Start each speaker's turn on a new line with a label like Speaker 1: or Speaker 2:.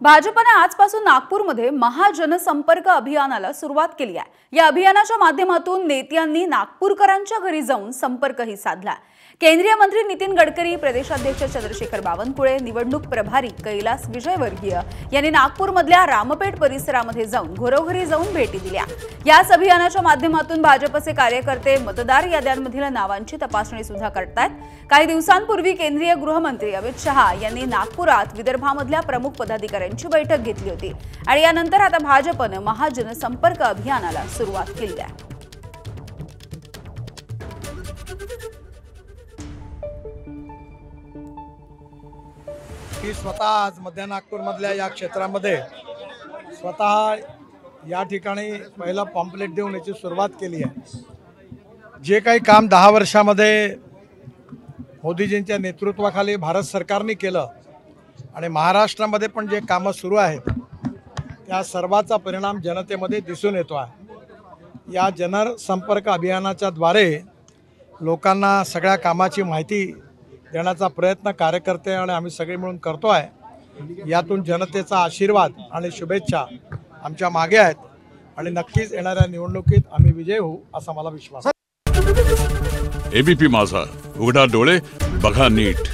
Speaker 1: भाजपने आजपासून नागपूरमध्ये महाजनसंपर्क अभियानाला सुरुवात केली आहे। या अभियानाच्या माध्यमातून नेत्यांनी नागपूरकरांच्या घरी जाऊन संपर्कही साधला। केंद्रीय मंत्री नितीन गडकरी, प्रदेशाध्यक्ष चंद्रशेखर बावनकुळे, निवडणूक प्रभारी कैलास विजयवर्गीय यांनी नागपूरमधल्या रामपेठ परिसरामध्ये जाऊन घरोघरी जाऊन भेटी दिल्या। याच अभियानाच्या माध्यमातून भाजपचे कार्यकर्ते मतदार याद्यांमधील नावांची तपासणी सुद्धा करतायत। काही दिवसांपूर्वी केंद्रीय गृहमंत्री अमित शहा यांनी नागपुरात विदर्भामधल्या प्रमुख पदाधिकाऱ्यांची बैठक घेतली होती आणि यानंतर आता भाजपने महाजनसंपर्क अभियानाला सुरुवात केली आहे।
Speaker 2: की स्वतः आज मध्य नागपूरमधल्या या क्षेत्रामध्ये स्वतः या ठिकाणी पहिला पॉम्पलेट देऊन याची सुरुवात केली आहे। जे काही काम 10 वर्षामध्ये मोदीजींच्या नेतृत्वाखाली भारत सरकारने केलं आणि महाराष्ट्रामध्ये पण जे कामं सुरू आहेत त्या सर्वाचा परिणाम जनतेमध्ये दिसून येतो आहे। या जनसंपर्क अभियानाच्या द्वारे लोकांना सगळ्या कामाची माहिती देण्याचा प्रयत्न कार्यकर्ते आणि आम्ही सगळे मिळून करतो आहे। यातून जनतेचा आशीर्वाद आणि शुभेच्छा आमच्या मागे आहेत आणि नक्कीच येणाऱ्या निवडणुकीत आम्ही विजय होऊ असा मला विश्वास आहे।
Speaker 3: एबीपी माझा, उघडा डोळे बघा नीट।